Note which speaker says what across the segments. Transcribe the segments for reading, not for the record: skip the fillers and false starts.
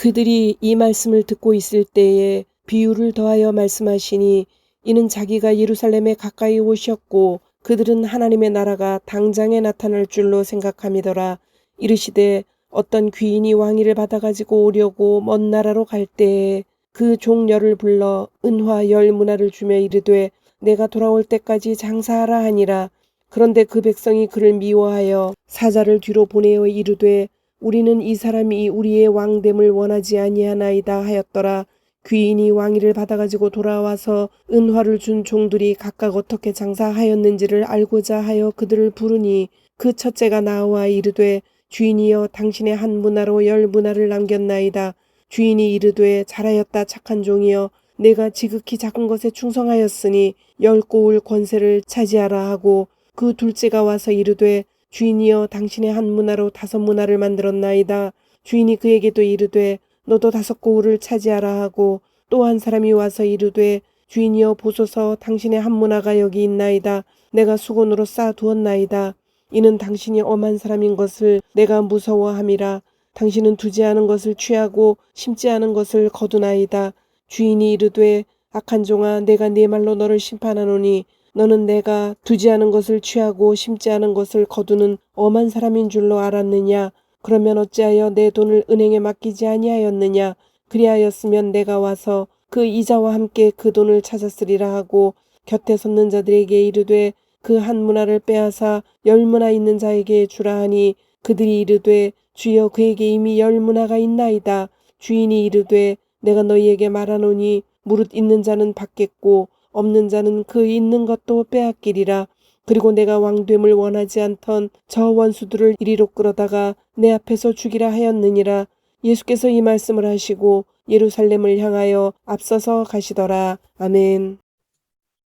Speaker 1: 그들이 이 말씀을 듣고 있을 때에 비유를 더하여 말씀하시니 이는 자기가 예루살렘에 가까이 오셨고 그들은 하나님의 나라가 당장에 나타날 줄로 생각함이더라. 이르시되 어떤 귀인이 왕위를 받아가지고 오려고 먼 나라로 갈 때에 그 종려를 불러 은화 10문화를 주며 이르되 내가 돌아올 때까지 장사하라 하니라. 그런데 그 백성이 그를 미워하여 사자를 뒤로 보내어 이르되 우리는 이 사람이 우리의 왕됨을 원하지 아니하나이다 하였더라. 귀인이 왕위를 받아가지고 돌아와서 은화를 준 종들이 각각 어떻게 장사하였는지를 알고자 하여 그들을 부르니 그 첫째가 나와 이르되 주인이여 당신의 한 문화로 10문화를 남겼나이다. 주인이 이르되 잘하였다 착한 종이여 내가 지극히 작은 것에 충성하였으니 10고울 권세를 차지하라 하고 그 둘째가 와서 이르되 주인이여 당신의 한 문화로 5문화를 만들었나이다. 주인이 그에게 또 이르되 너도 5고울을 차지하라 하고 또 한 사람이 와서 이르되 주인이여 보소서 당신의 한 문화가 여기 있나이다. 내가 수건으로 쌓아두었나이다. 이는 당신이 엄한 사람인 것을 내가 무서워함이라. 당신은 두지 않은 것을 취하고 심지 않은 것을 거두나이다. 주인이 이르되 악한 종아 내가 네 말로 너를 심판하노니 너는 내가 두지 않은 것을 취하고 심지 않은 것을 거두는 엄한 사람인 줄로 알았느냐? 그러면 어찌하여 내 돈을 은행에 맡기지 아니하였느냐? 그리하였으면 내가 와서 그 이자와 함께 그 돈을 찾았으리라 하고 곁에 섰는 자들에게 이르되 그 한 문화를 빼앗아 10문화 있는 자에게 주라 하니 그들이 이르되 주여 그에게 이미 10문화가 있나이다. 주인이 이르되 내가 너희에게 말하노니 무릇 있는 자는 받겠고 없는 자는 그 있는 것도 빼앗기리라. 그리고 내가 왕됨을 원하지 않던 저 원수들을 이리로 끌어다가 내 앞에서 죽이라 하였느니라. 예수께서 이 말씀을 하시고 예루살렘을 향하여 앞서서 가시더라. 아멘.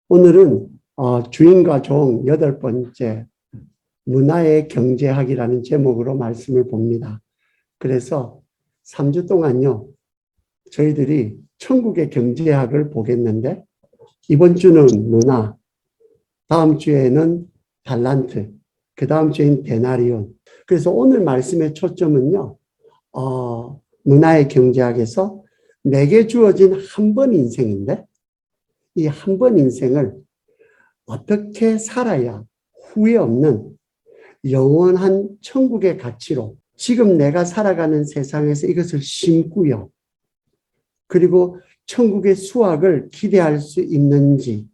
Speaker 2: 오늘은 주인과 종 8번째 문화의 경제학이라는 제목으로 말씀을 봅니다. 그래서 3주 동안요, 저희들이 천국의 경제학을 보겠는데 이번 주는 문화, 다음 주에는 달란트, 그 다음 주에는 데나리온. 그래서 오늘 말씀의 초점은요, 문화의 경제학에서 내게 주어진 한 번 인생인데 이 한 번 인생을 어떻게 살아야 후회 없는 영원한 천국의 가치로 지금 내가 살아가는 세상에서 이것을 심고요. 그리고 천국의 수확을 기대할 수 있는지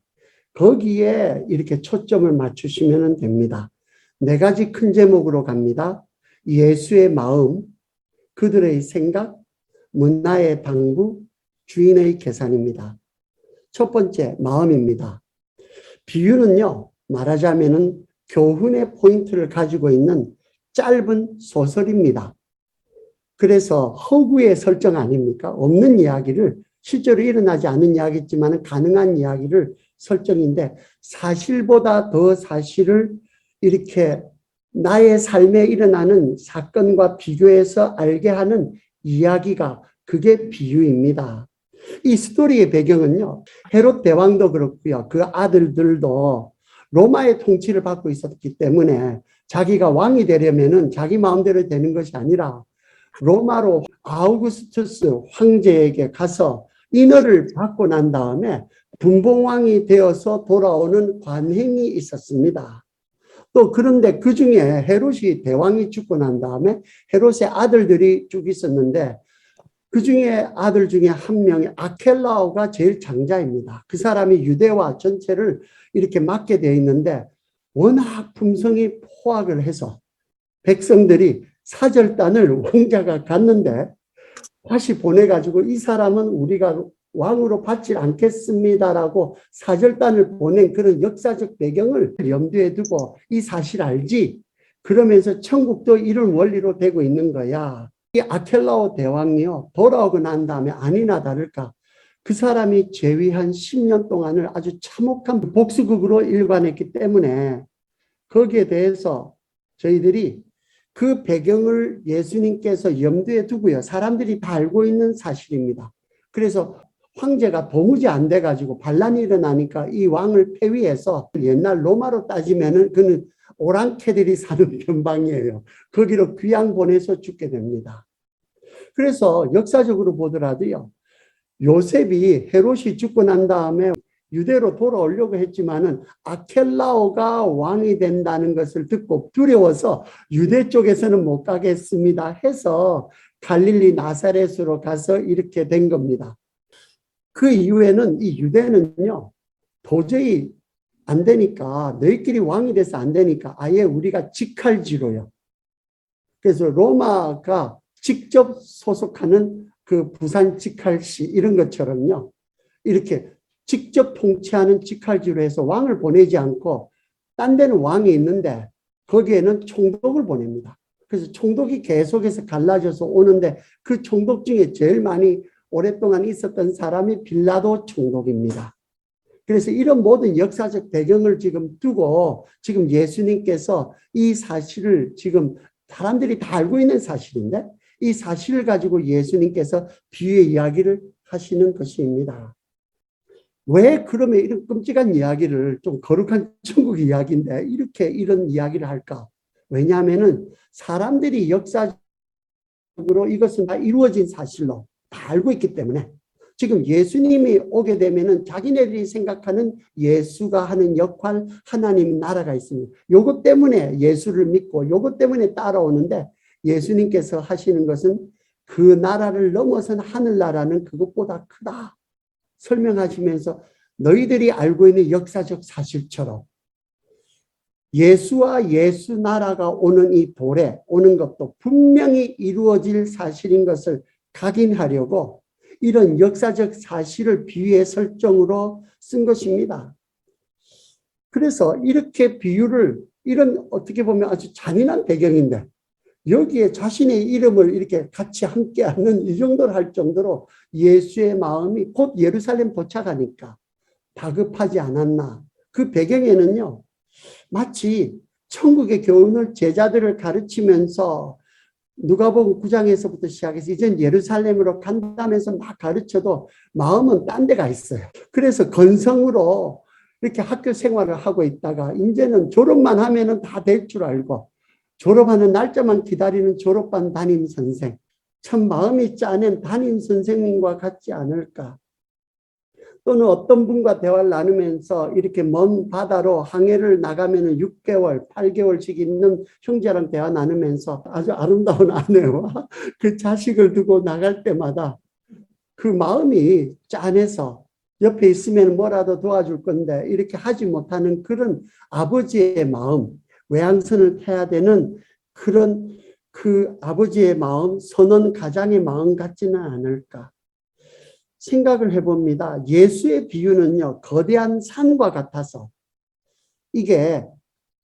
Speaker 2: 거기에 이렇게 초점을 맞추시면 됩니다. 4가지 큰 제목으로 갑니다. 예수의 마음, 그들의 생각, 문화의 방부, 주인의 계산입니다. 첫 번째, 마음입니다. 비유는요, 말하자면은 교훈의 포인트를 가지고 있는 짧은 소설입니다. 그래서 허구의 설정 아닙니까? 없는 이야기를, 실제로 일어나지 않은 이야기지만 가능한 이야기를 설정인데 사실보다 더 사실을 이렇게 나의 삶에 일어나는 사건과 비교해서 알게 하는 이야기가 그게 비유입니다. 이 스토리의 배경은요, 헤롯 대왕도 그렇고요, 그 아들들도 로마의 통치를 받고 있었기 때문에 자기가 왕이 되려면은 자기 마음대로 되는 것이 아니라 로마로 아우구스투스 황제에게 가서 인허를 받고 난 다음에 분봉왕이 되어서 돌아오는 관행이 있었습니다. 또 그런데 그 중에 헤롯이 대왕이 죽고 난 다음에 헤롯의 아들들이 쭉 있었는데 그 중에 아들 중에 한 명이 아켈라오가 제일 장자입니다. 그 사람이 유대와 전체를 이렇게 맡게 되어 있는데 워낙 품성이 포악을 해서 백성들이 사절단을 왕자가 갔는데 다시 보내가지고 이 사람은 우리가 왕으로 받지 않겠습니다라고 사절단을 보낸 그런 역사적 배경을 염두에 두고 이 사실 알지? 그러면서 천국도 이런 원리로 되고 있는 거야. 이 아켈라오 대왕이요, 돌아오고 난 다음에 아니나 다를까 그 사람이 재위한 10년 동안을 아주 참혹한 복수극으로 일관했기 때문에 거기에 대해서 저희들이 그 배경을 예수님께서 염두에 두고요. 사람들이 다 알고 있는 사실입니다. 그래서 황제가 도무지 안 돼가지고 반란이 일어나니까 이 왕을 폐위해서 옛날 로마로 따지면은 그는 오랑캐들이 사는 변방이에요. 거기로 귀양 보내서 죽게 됩니다. 그래서 역사적으로 보더라도요. 요셉이 헤롯이 죽고 난 다음에 유대로 돌아오려고 했지만은 아켈라오가 왕이 된다는 것을 듣고 두려워서 유대 쪽에서는 못 가겠습니다 해서 갈릴리 나사렛으로 가서 이렇게 된 겁니다. 그 이후에는 이 유대는요, 도저히 안 되니까, 너희끼리 왕이 돼서 안 되니까 아예 우리가 직할지로요. 그래서 로마가 직접 소속하는 그 부산 직할시 이런 것처럼요. 이렇게 직접 통치하는 직할지로 해서 왕을 보내지 않고 딴 데는 왕이 있는데 거기에는 총독을 보냅니다. 그래서 총독이 계속해서 갈라져서 오는데 그 총독 중에 제일 많이 오랫동안 있었던 사람이 빌라도 총독입니다. 그래서 이런 모든 역사적 배경을 지금 두고 지금 예수님께서 이 사실을 지금 사람들이 다 알고 있는 사실인데 이 사실을 가지고 예수님께서 비유의 이야기를 하시는 것입니다. 왜 그러면 이런 끔찍한 이야기를 좀 거룩한 천국 이야기인데 이렇게 이런 이야기를 할까? 왜냐하면은 사람들이 역사적으로 이것은 다 이루어진 사실로 다 알고 있기 때문에 지금 예수님이 오게 되면은 자기네들이 생각하는 예수가 하는 역할, 하나님 나라가 있습니다. 요것 때문에 예수를 믿고 요것 때문에 따라오는데 예수님께서 하시는 것은 그 나라를 넘어선 하늘나라는 그것보다 크다. 설명하시면서 너희들이 알고 있는 역사적 사실처럼 예수와 예수 나라가 오는 이 돌에 오는 것도 분명히 이루어질 사실인 것을 각인하려고 이런 역사적 사실을 비유의 설정으로 쓴 것입니다. 그래서 이렇게 비유를 이런 어떻게 보면 아주 잔인한 배경인데 여기에 자신의 이름을 이렇게 같이 함께하는 이 정도를 할 정도로 예수의 마음이 곧 예루살렘 도착하니까 다급하지 않았나. 그 배경에는요. 마치 천국의 교훈을 제자들을 가르치면서 누가복음 9장에서부터 시작해서 이젠 예루살렘으로 간다면서 막 가르쳐도 마음은 딴 데가 있어요. 그래서 건성으로 이렇게 학교 생활을 하고 있다가 이제는 졸업만 하면은 다 될 줄 알고 졸업하는 날짜만 기다리는 졸업반 담임 선생. 참 마음이 짠한 담임 선생님과 같지 않을까. 또는 어떤 분과 대화를 나누면서 이렇게 먼 바다로 항해를 나가면 6개월, 8개월씩 있는 형제랑 대화 나누면서 아주 아름다운 아내와 그 자식을 두고 나갈 때마다 그 마음이 짠해서 옆에 있으면 뭐라도 도와줄 건데 이렇게 하지 못하는 그런 아버지의 마음, 외양선을 타야 되는 그런 그 아버지의 마음, 선원 가장의 마음 같지는 않을까. 생각을 해봅니다. 예수의 비유는요, 거대한 산과 같아서 이게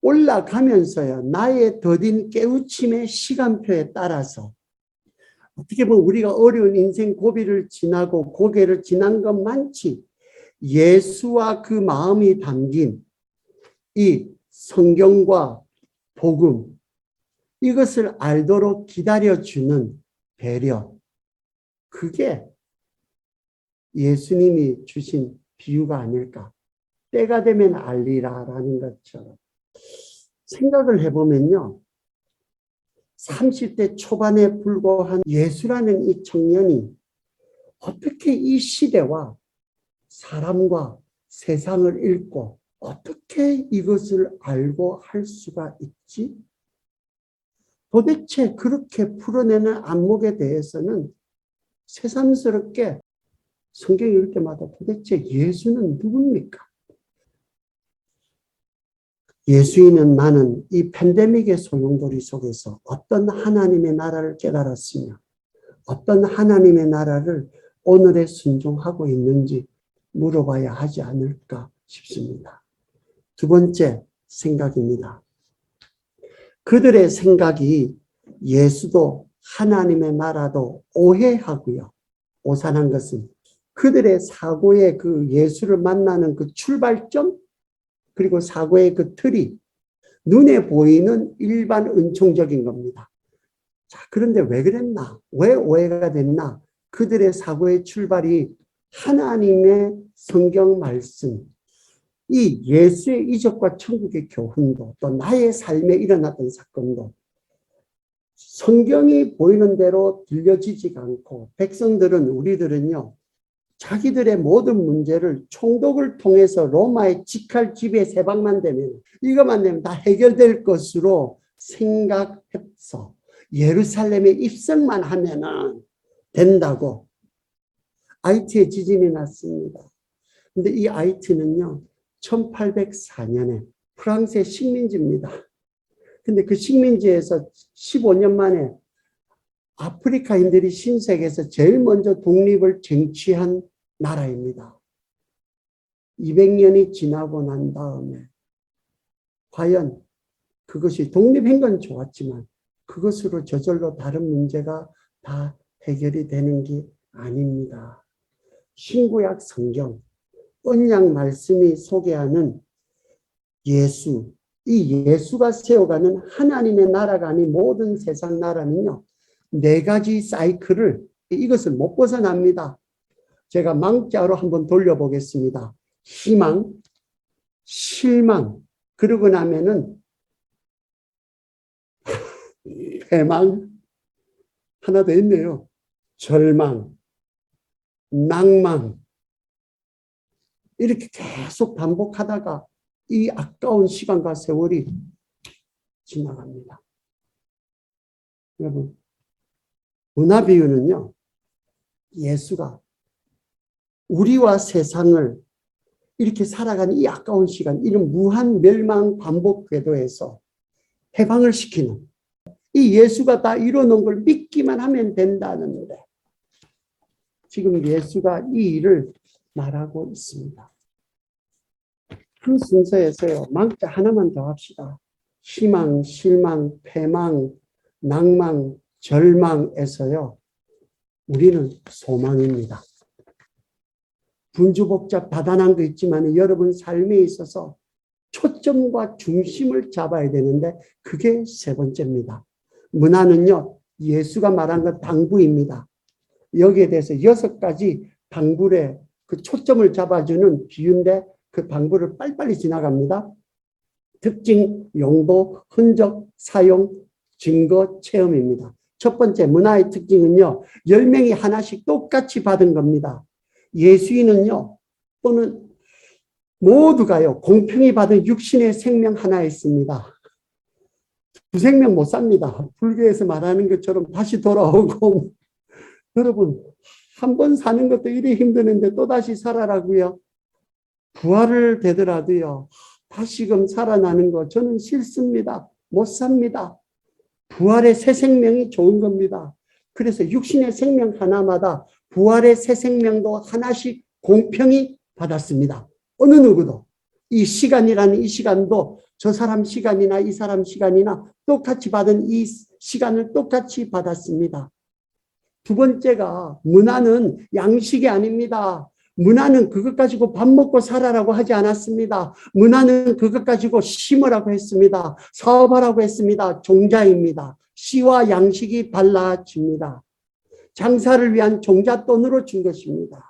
Speaker 2: 올라가면서요, 나의 더딘 깨우침의 시간표에 따라서 어떻게 보면 우리가 어려운 인생 고비를 지나고 고개를 지난 것만치 예수와 그 마음이 담긴 이 성경과 복음, 이것을 알도록 기다려주는 배려, 그게 예수님이 주신 비유가 아닐까. 때가 되면 알리라라는 것처럼. 생각을 해보면요. 30대 초반에 불과한 예수라는 이 청년이 어떻게 이 시대와 사람과 세상을 읽고 어떻게 이것을 알고 할 수가 있지? 도대체 그렇게 풀어내는 안목에 대해서는 새삼스럽게 성경 읽을 때마다 도대체 예수는 누굽니까? 예수인은 나는 이 팬데믹의 소용돌이 속에서 어떤 하나님의 나라를 깨달았으며 어떤 하나님의 나라를 오늘에 순종하고 있는지 물어봐야 하지 않을까 싶습니다. 두 번째 생각입니다. 그들의 생각이 예수도 하나님의 나라도 오해하고요. 오산한 것은 그들의 사고의 그 예수를 만나는 그 출발점 그리고 사고의 그 틀이 눈에 보이는 일반 은총적인 겁니다. 자, 그런데 왜 그랬나? 왜 오해가 됐나? 그들의 사고의 출발이 하나님의 성경 말씀, 이 예수의 이적과 천국의 교훈도 또 나의 삶에 일어났던 사건도 성경이 보이는 대로 들려지지가 않고 백성들은 우리들은요. 자기들의 모든 문제를 총독을 통해서 로마의 직할 지배 세방만 되면 이것만 되면 다 해결될 것으로 생각해서 예루살렘에 입성만 하면은 된다고 아이트에 지진이 났습니다. 근데 이 아이트는요 1804년에 프랑스의 식민지입니다. 근데 그 식민지에서 15년 만에 아프리카인들이 신세계에서 제일 먼저 독립을 쟁취한 나라입니다. 200년이 지나고 난 다음에 과연 그것이 독립한 건 좋았지만 그것으로 저절로 다른 문제가 다 해결이 되는 게 아닙니다. 신구약 성경, 언약 말씀이 소개하는 예수, 이 예수가 세워가는 하나님의 나라가 아닌 모든 세상 나라는요. 4가지 사이클을 이것을 못 벗어납니다. 제가 망자로 한번 돌려보겠습니다. 희망, 실망, 그러고 나면은 패망, 하나 더 있네요. 절망, 낭망. 이렇게 계속 반복하다가 이 아까운 시간과 세월이 지나갑니다. 여러분, 문화 비유는요, 예수가 우리와 세상을 이렇게 살아가는 이 아까운 시간, 이런 무한 멸망 반복 궤도에서 해방을 시키는 이 예수가 다 이뤄놓은 걸 믿기만 하면 된다는데 지금 예수가 이 일을 말하고 있습니다. 그 순서에서요, 망자 하나만 더 합시다. 희망, 실망, 패망, 낭망, 절망에서요, 우리는 소망입니다. 분주복잡 다단한 거 있지만 여러분 삶에 있어서 초점과 중심을 잡아야 되는데 그게 3번째입니다. 문화는요, 예수가 말한 건 당부입니다. 여기에 대해서 6가지 당부의 그 초점을 잡아주는 비유인데 그 당부를 빨리빨리 지나갑니다. 특징, 용도, 흔적, 사용, 증거, 체험입니다. 첫 번째 문화의 특징은요, 10명이 하나씩 똑같이 받은 겁니다. 예수인은요, 또는 모두가요, 공평히 받은 육신의 생명 하나 있습니다. 두 생명 못 삽니다. 불교에서 말하는 것처럼 다시 돌아오고. 여러분, 한 번 사는 것도 이리 힘드는데 또다시 살아라고요. 부활을 되더라도요, 다시금 살아나는 거 저는 싫습니다. 못 삽니다. 부활의 새 생명이 좋은 겁니다. 그래서 육신의 생명 하나마다 부활의 새 생명도 하나씩 공평히 받았습니다. 어느 누구도. 이 시간이라는 이 시간도 저 사람 시간이나 이 사람 시간이나 똑같이 받은 이 시간을 똑같이 받았습니다. 두 번째가 문화는 양식이 아닙니다. 문화는 그것 가지고 밥 먹고 살아라고 하지 않았습니다. 문화는 그것 가지고 심으라고 했습니다. 사업하라고 했습니다. 종자입니다. 씨와 양식이 달라집니다. 장사를 위한 종잣돈으로 준 것입니다.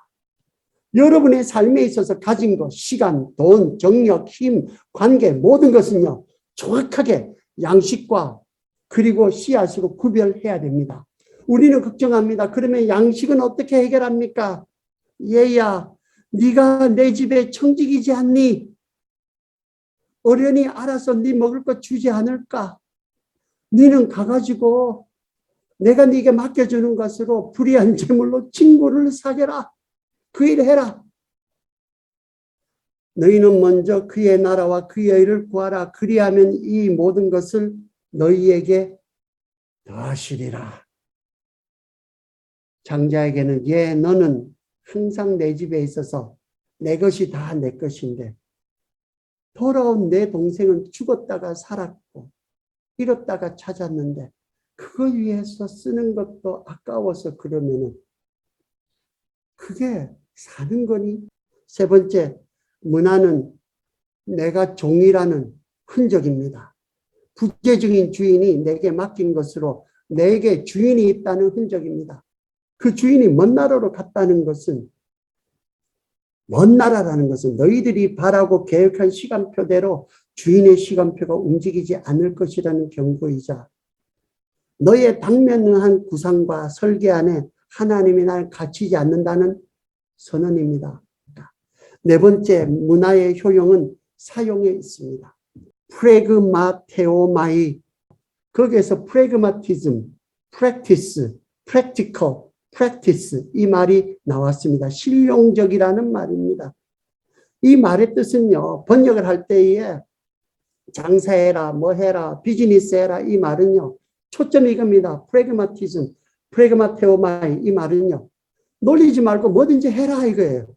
Speaker 2: 여러분의 삶에 있어서 가진 것, 시간, 돈, 정력, 힘, 관계 모든 것은요. 정확하게 양식과 그리고 씨앗으로 구별해야 됩니다. 우리는 걱정합니다. 그러면 양식은 어떻게 해결합니까? 얘야, 네가 내 집에 청직이지 않니? 어련히 알아서 네 먹을 것 주지 않을까? 네는 가가지고 내가 네게 맡겨주는 것으로 불의한 재물로 친구를 사겨라. 그 일을 해라. 너희는 먼저 그의 나라와 그의 일을 구하라. 그리하면 이 모든 것을 너희에게 더하시리라. 장자에게는 너는 항상 내 집에 있어서 내 것이 다 내 것인데 돌아온 내 동생은 죽었다가 살았고 잃었다가 찾았는데 그거 위해서 쓰는 것도 아까워서 그러면은 그게 사는 거니? 세 번째, 문화는 내가 종이라는 흔적입니다. 부재중인 주인이 내게 맡긴 것으로 내게 주인이 있다는 흔적입니다. 그 주인이 먼 나라로 갔다는 것은 먼 나라라는 것은 너희들이 바라고 계획한 시간표대로 주인의 시간표가 움직이지 않을 것이라는 경고이자 너의 당면한 구상과 설계 안에 하나님이 날 갇히지 않는다는 선언입니다. 네 번째, 문화의 효용은 사용에 있습니다. 프레그마테오마이, 거기에서 프레그마티즘, 프랙티스, 프랙티컬, 프랙티스 이 말이 나왔습니다. 실용적이라는 말입니다. 이 말의 뜻은요, 번역을 할 때에 장사해라, 뭐 해라, 비즈니스 해라 이 말은요, 초점이 이겁니다. 프레그마티즘, 프레그마테오마이 이 말은요, 놀리지 말고 뭐든지 해라 이거예요.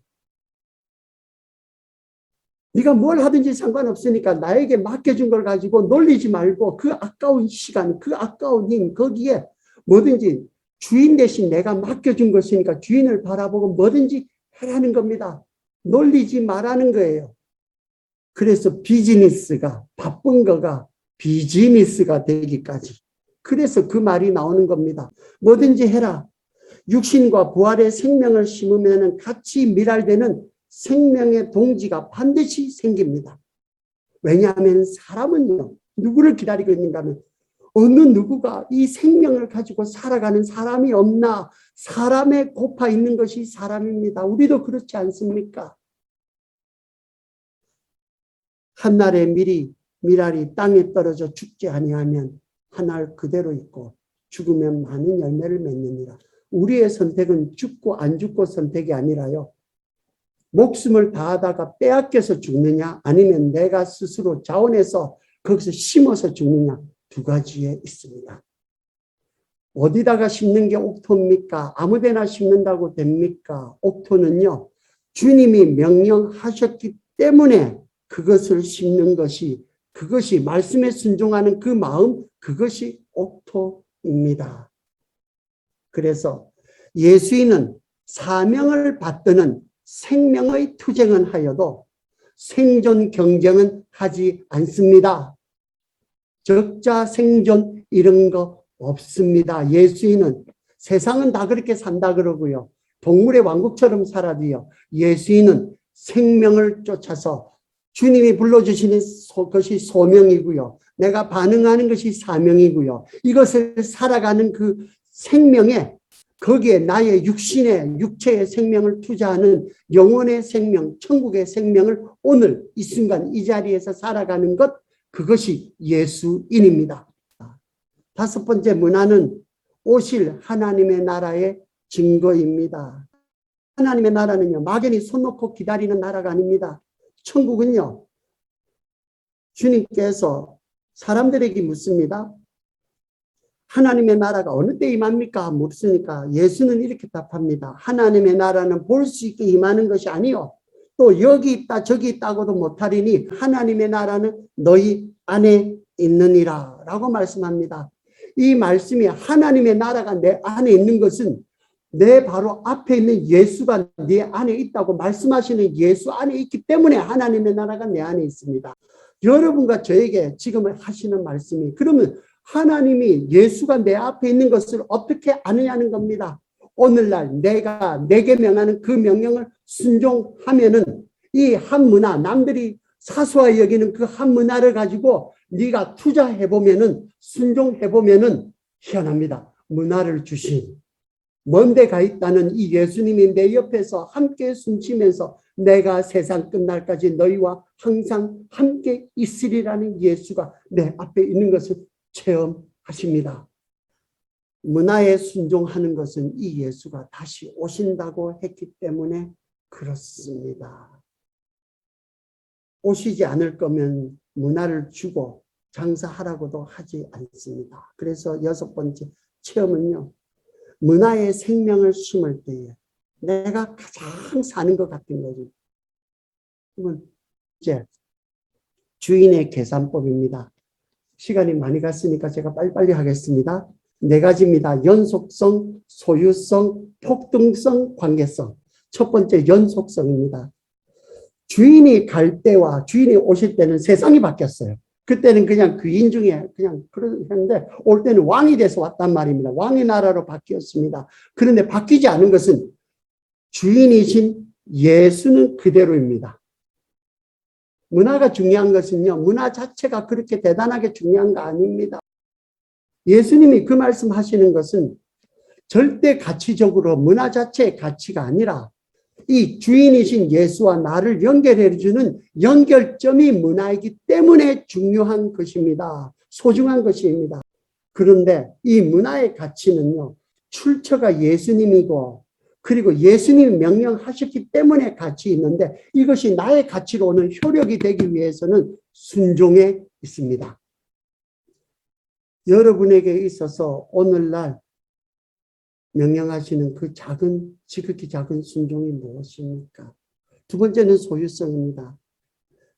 Speaker 2: 네가 뭘 하든지 상관없으니까 나에게 맡겨준 걸 가지고 놀리지 말고 그 아까운 시간, 그 아까운 힘 거기에 뭐든지 주인 대신 내가 맡겨준 것이니까 주인을 바라보고 뭐든지 하라는 겁니다. 놀리지 말라는 거예요. 그래서 비즈니스가 바쁜 거가 비즈니스가 되기까지. 그래서 그 말이 나오는 겁니다. 뭐든지 해라. 육신과 부활의 생명을 심으면 같이 밀알되는 생명의 동지가 반드시 생깁니다. 왜냐하면 사람은요, 누구를 기다리고 있는가 하면 어느 누구가 이 생명을 가지고 살아가는 사람이 없나, 사람에 고파 있는 것이 사람입니다. 우리도 그렇지 않습니까? 한날의 밀알이 땅에 떨어져 죽지 아니하면 한알 그대로 있고 죽으면 많은 열매를 맺느니라. 우리의 선택은 죽고 안 죽고 선택이 아니라요, 목숨을 다하다가 빼앗겨서 죽느냐 아니면 내가 스스로 자원해서 거기서 심어서 죽느냐, 두 가지에 있습니다. 어디다가 심는 게 옥토입니까? 아무데나 심는다고 됩니까? 옥토는요, 주님이 명령하셨기 때문에 그것을 심는 것이, 그것이 말씀에 순종하는 그 마음, 그것이 옥토입니다. 그래서 예수인은 사명을 받드는 생명의 투쟁은 하여도 생존 경쟁은 하지 않습니다. 적자 생존 이런 거 없습니다. 예수인은, 세상은 다 그렇게 산다 그러고요, 동물의 왕국처럼 살아도요, 예수인은 생명을 쫓아서 주님이 불러주시는 것이 소명이고요, 내가 반응하는 것이 사명이고요, 이것을 살아가는 그 생명에, 거기에 나의 육체의 생명을 투자하는 영혼의 생명, 천국의 생명을 오늘 이 순간 이 자리에서 살아가는 것, 그것이 예수인입니다. 다섯 번째, 문화는 오실 하나님의 나라의 증거입니다. 하나님의 나라는요, 막연히 손 놓고 기다리는 나라가 아닙니다. 천국은요, 주님께서 사람들에게 묻습니다. 하나님의 나라가 어느 때 임합니까? 묻으니까 예수는 이렇게 답합니다. 하나님의 나라는 볼 수 있게 임하는 것이 아니요, 또 여기 있다 저기 있다고도 못하리니 하나님의 나라는 너희 안에 있느니라 라고 말씀합니다. 이 말씀이 하나님의 나라가 내 안에 있는 것은 내 바로 앞에 있는 예수가 네 안에 있다고 말씀하시는 예수 안에 있기 때문에 하나님의 나라가 내 안에 있습니다. 여러분과 저에게 지금 하시는 말씀이, 그러면 하나님이 예수가 내 앞에 있는 것을 어떻게 아느냐는 겁니다. 오늘날 내게 명하는 그 명령을 순종하면은 이 한 문화, 남들이 사소하게 여기는 그 한 문화를 가지고 네가 투자해보면은, 순종해보면은 희한합니다. 문화를 주신 먼데 가 있다는 이 예수님이 내 옆에서 함께 숨쉬면서 내가 세상 끝날까지 너희와 항상 함께 있으리라는 예수가 내 앞에 있는 것을 체험하십니다. 문화에 순종하는 것은 이 예수가 다시 오신다고 했기 때문에 그렇습니다. 오시지 않을 거면 문화를 주고 장사하라고도 하지 않습니다. 그래서 여섯 번째 체험은요, 문화의 생명을 심을 때에 내가 가장 사는 것 같은 거죠. 그러면 이제 주인의 계산법입니다. 시간이 많이 갔으니까 제가 빨리빨리 하겠습니다. 네 가지입니다. 연속성, 소유성, 폭등성, 관계성. 첫 번째 연속성입니다. 주인이 갈 때와 주인이 오실 때는 세상이 바뀌었어요. 그때는 그냥 귀인 중에 그냥 그러는데 올 때는 왕이 돼서 왔단 말입니다. 왕의 나라로 바뀌었습니다. 그런데 바뀌지 않은 것은 주인이신 예수는 그대로입니다. 문화가 중요한 것은요, 문화 자체가 그렇게 대단하게 중요한 거 아닙니다. 예수님이 그 말씀하시는 것은 절대 가치적으로 문화 자체의 가치가 아니라 이 주인이신 예수와 나를 연결해 주는 연결점이 문화이기 때문에 중요한 것입니다. 소중한 것입니다. 그런데 이 문화의 가치는요, 출처가 예수님이고, 그리고 예수님이 명령하셨기 때문에 가치 있는데, 이것이 나의 가치로는 효력이 되기 위해서는 순종에 있습니다. 여러분에게 있어서 오늘날 명령하시는 그 작은, 지극히 작은 순종이 무엇입니까? 두 번째는 소유성입니다.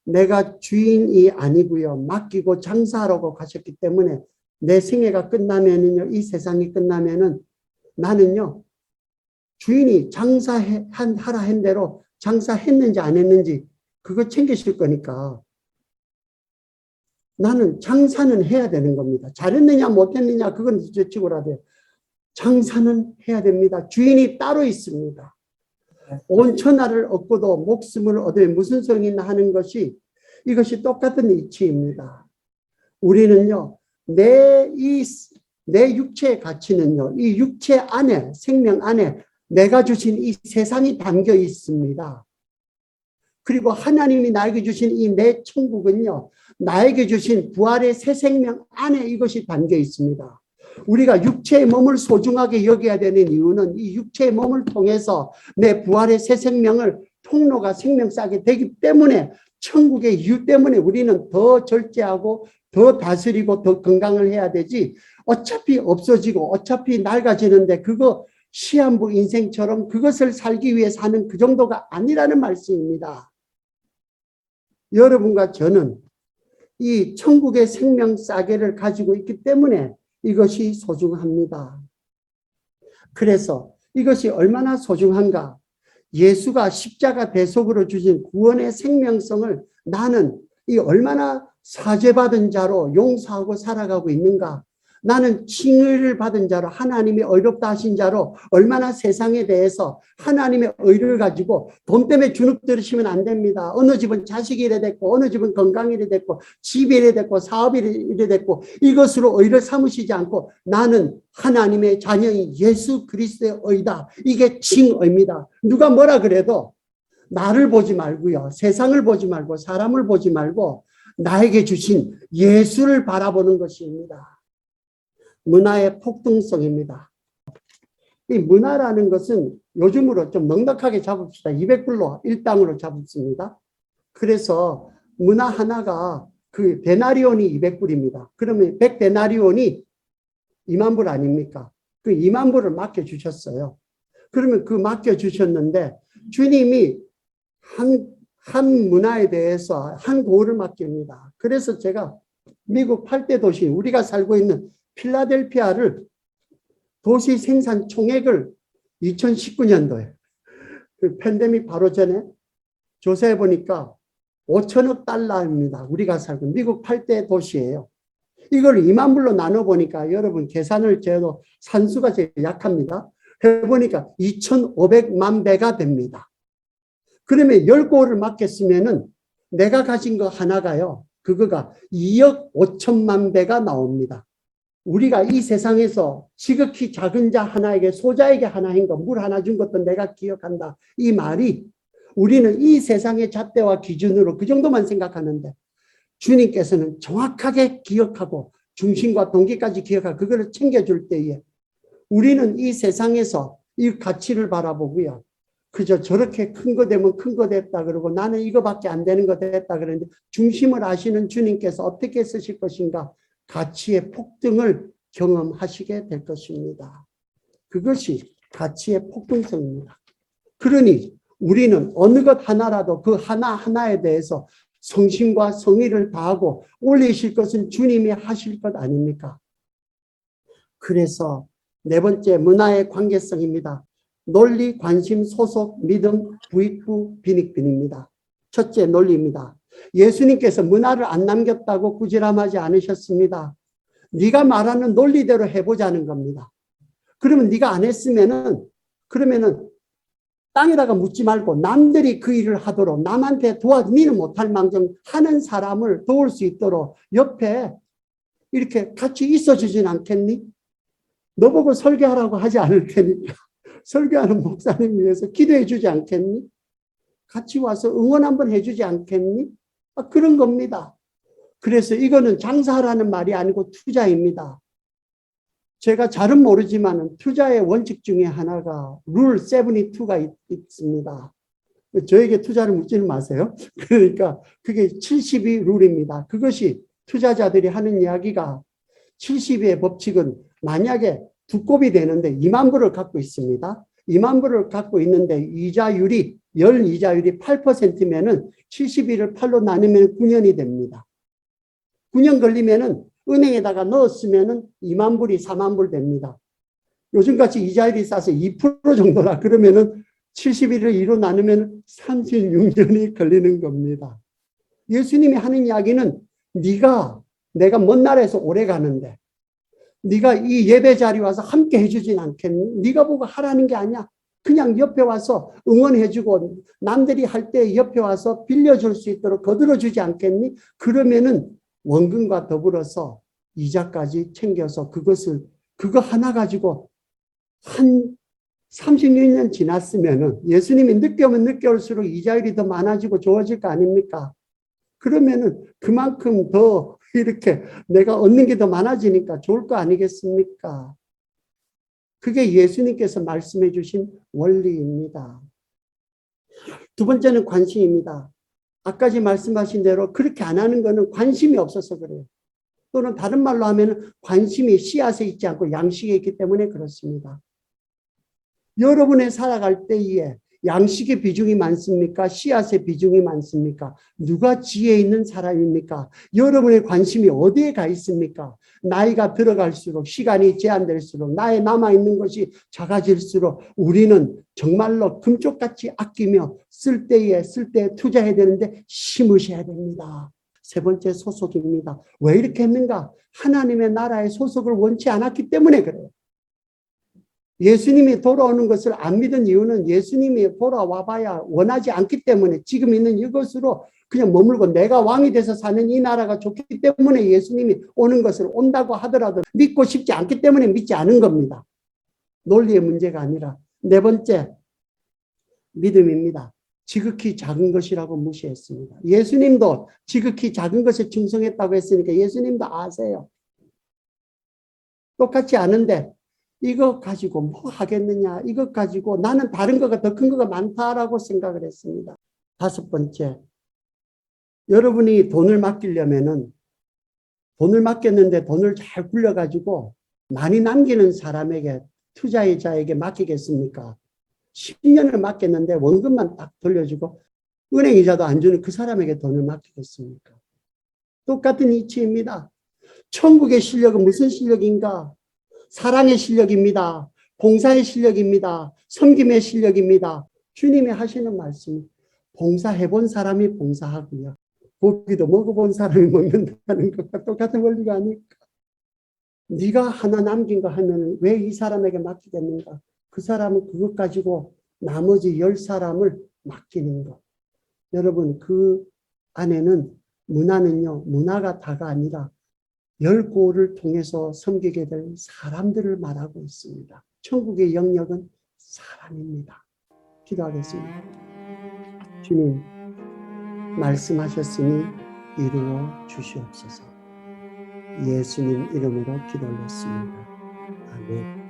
Speaker 2: 내가 주인이 아니고요, 맡기고 장사하라고 가셨기 때문에 내 생애가 끝나면은요, 이 세상이 끝나면은 나는요, 주인이 장사하라 한 대로 장사했는지 안 했는지 그거 챙기실 거니까 나는 장사는 해야 되는 겁니다. 잘했느냐 못했느냐 그건 저치고라도 장사는 해야 됩니다. 주인이 따로 있습니다. 온 천하를 얻고도 목숨을 얻을 무슨 소용이 있나 하는 것이 이것이 똑같은 이치입니다. 우리는요, 내 육체의 가치는요, 이 육체 안에, 생명 안에 내가 주신 이 세상이 담겨 있습니다. 그리고 하나님이 나에게 주신 이 내 천국은요, 나에게 주신 부활의 새 생명 안에 이것이 담겨 있습니다. 우리가 육체의 몸을 소중하게 여겨야 되는 이유는 이 육체의 몸을 통해서 내 부활의 새 생명을 통로가 생명 쌓게 되기 때문에 천국의 이유 때문에 우리는 더 절제하고 더 다스리고 더 건강을 해야 되지 어차피 없어지고 어차피 낡아지는데 그거 시한부 인생처럼 그것을 살기 위해 사는 그 정도가 아니라는 말씀입니다. 여러분과 저는 이 천국의 생명 싸개를 가지고 있기 때문에 이것이 소중합니다. 그래서 이것이 얼마나 소중한가? 예수가 십자가 대속으로 주신 구원의 생명성을 나는 이 얼마나 사죄받은 자로 용서하고 살아가고 있는가? 나는 칭의를 받은 자로 하나님이 의롭다 하신 자로 얼마나 세상에 대해서 하나님의 의를 가지고 돈 때문에 주눅 들으시면 안 됩니다. 어느 집은 자식이 이래 됐고 어느 집은 건강이 이래 됐고 집이 이래 됐고 사업이 이래 됐고 이것으로 의를 삼으시지 않고 나는 하나님의 자녀인 예수 그리스도의 의다. 이게 칭의입니다. 누가 뭐라 그래도 나를 보지 말고요. 세상을 보지 말고 사람을 보지 말고 나에게 주신 예수를 바라보는 것입니다. 문화의 폭등성입니다. 이 문화라는 것은 요즘으로 좀 넉넉하게 잡읍시다. 200불로 1당으로 잡습니다. 그래서 문화 하나가 그 데나리온이 200불입니다. 그러면 100데나리온이 2만 불 아닙니까? 그 2만 불을 맡겨주셨어요. 그러면 그 맡겨주셨는데 주님이 한 문화에 대해서 한 고을을 맡깁니다. 그래서 제가 미국 8대 도시 우리가 살고 있는 필라델피아를 도시 생산 총액을 2019년도에 그 팬데믹 바로 전에 조사해 보니까 5천억 달러입니다. 우리가 살고 미국 8대 도시예요. 이걸 2만 불로 나눠 보니까 여러분 계산을 제도 산수가 제일 약합니다. 해보니까 2,500만 배가 됩니다. 그러면 10고를 맡겼으면은 내가 가진 거 하나가요. 그거가 2억 5천만 배가 나옵니다. 우리가 이 세상에서 지극히 작은 자 하나에게 소자에게 하나인 거, 물 하나 준 것도 내가 기억한다. 이 말이 우리는 이 세상의 잣대와 기준으로 그 정도만 생각하는데 주님께서는 정확하게 기억하고 중심과 동기까지 기억하고 그거를 챙겨줄 때에 우리는 이 세상에서 이 가치를 바라보고요. 그저 저렇게 큰 거 되면 큰 거 됐다 그러고 나는 이거밖에 안 되는 거 됐다 그러는데 중심을 아시는 주님께서 어떻게 쓰실 것인가? 가치의 폭등을 경험하시게 될 것입니다. 그것이 가치의 폭등성입니다. 그러니 우리는 어느 것 하나라도 그 하나하나에 대해서 성심과 성의를 다하고 올리실 것은 주님이 하실 것 아닙니까? 그래서 네 번째 문화의 관계성입니다. 논리, 관심, 소속, 믿음, 부익부, 빈익빈입니다. 첫째 논리입니다. 예수님께서 문화를 안 남겼다고 꾸지람하지 않으셨습니다. 네가 말하는 논리대로 해보자는 겁니다. 그러면 네가 안 했으면은 그러면은 땅에다가 묻지 말고 남들이 그 일을 하도록 남한테 도와주기는 못할 망정 하는 사람을 도울 수 있도록 옆에 이렇게 같이 있어주진 않겠니? 너보고 설교하라고 하지 않을 테니까 설교하는 목사님 위해서 기도해 주지 않겠니? 같이 와서 응원 한번 해주지 않겠니? 그런 겁니다. 그래서 이거는 장사하라는 말이 아니고 투자입니다. 제가 잘은 모르지만 투자의 원칙 중에 하나가 룰 72가 있습니다. 저에게 투자를 묻지는 마세요. 그러니까 그게 72 룰입니다. 그것이 투자자들이 하는 이야기가 72의 법칙은 만약에 두 곱이 되는데 2만 불을 갖고 있습니다. 2만 불을 갖고 있는데 이자율이 열 이자율이 8%면은 72를 8로 나누면 9년이 됩니다. 9년 걸리면은 은행에다가 넣었으면은 2만 불이 4만 불 됩니다. 요즘같이 이자율이 싸서 2% 정도라 그러면은 71을 2로 나누면 36년이 걸리는 겁니다. 예수님이 하는 이야기는 내가 먼 나라에서 오래 가는데 네가 이 예배 자리 와서 함께 해주진 않겠니? 네가 보고 하라는 게 아니야. 그냥 옆에 와서 응원해주고 남들이 할 때 옆에 와서 빌려줄 수 있도록 거들어주지 않겠니? 그러면은 원금과 더불어서 이자까지 챙겨서 그거 하나 가지고 한 36년 지났으면은 예수님이 늦게 오면 늦게 올수록 이자율이 더 많아지고 좋아질 거 아닙니까? 그러면은 그만큼 더 이렇게 내가 얻는 게 더 많아지니까 좋을 거 아니겠습니까? 그게 예수님께서 말씀해 주신 원리입니다. 두 번째는 관심입니다. 아까 말씀하신 대로 그렇게 안 하는 거는 관심이 없어서 그래요. 또는 다른 말로 하면 관심이 씨앗에 있지 않고 양식에 있기 때문에 그렇습니다. 여러분의 살아갈 때에 양식의 비중이 많습니까? 씨앗의 비중이 많습니까? 누가 지혜 있는 사람입니까? 여러분의 관심이 어디에 가 있습니까? 나이가 들어갈수록 시간이 제한될수록 나의 남아있는 것이 작아질수록 우리는 정말로 금쪽같이 아끼며 쓸 때에 투자해야 되는데 심으셔야 됩니다. 세 번째 소속입니다. 왜 이렇게 했는가? 하나님의 나라의 소속을 원치 않았기 때문에 그래요. 예수님이 돌아오는 것을 안 믿은 이유는 예수님이 돌아와 봐야 원하지 않기 때문에 지금 있는 이것으로 그냥 머물고 내가 왕이 돼서 사는 이 나라가 좋기 때문에 예수님이 오는 것을 온다고 하더라도 믿고 싶지 않기 때문에 믿지 않은 겁니다. 논리의 문제가 아니라. 네 번째, 믿음입니다. 지극히 작은 것이라고 무시했습니다. 예수님도 지극히 작은 것에 충성했다고 했으니까 예수님도 아세요. 똑같이 아는데 이거 가지고 뭐 하겠느냐, 이것 가지고 나는 다른 거가 더 큰 거가 많다라고 생각을 했습니다. 다섯 번째, 여러분이 돈을 맡기려면은 돈을 맡겼는데 돈을 잘 굴려가지고 많이 남기는 사람에게 투자자에게 맡기겠습니까? 10년을 맡겼는데 원금만 딱 돌려주고 은행 이자도 안 주는 그 사람에게 돈을 맡기겠습니까? 똑같은 이치입니다. 천국의 실력은 무슨 실력인가? 사랑의 실력입니다. 봉사의 실력입니다. 섬김의 실력입니다. 주님이 하시는 말씀, 봉사해본 사람이 봉사하고요. 고기도 먹어본 사람이 먹는다는 것과 똑같은 원리가 아닐까? 네가 하나 남긴 거 하면 왜 이 사람에게 맡기겠는가? 그 사람은 그것 가지고 나머지 10사람을 맡기는 것. 여러분, 그 안에는 문화는요, 문화가 다가 아니라 10고를 통해서 섬기게 될 사람들을 말하고 있습니다. 천국의 영역은 사람입니다. 기도하겠습니다. 주님, 말씀하셨으니 이루어 주시옵소서. 예수님 이름으로 기도 올렸습니다. 아멘.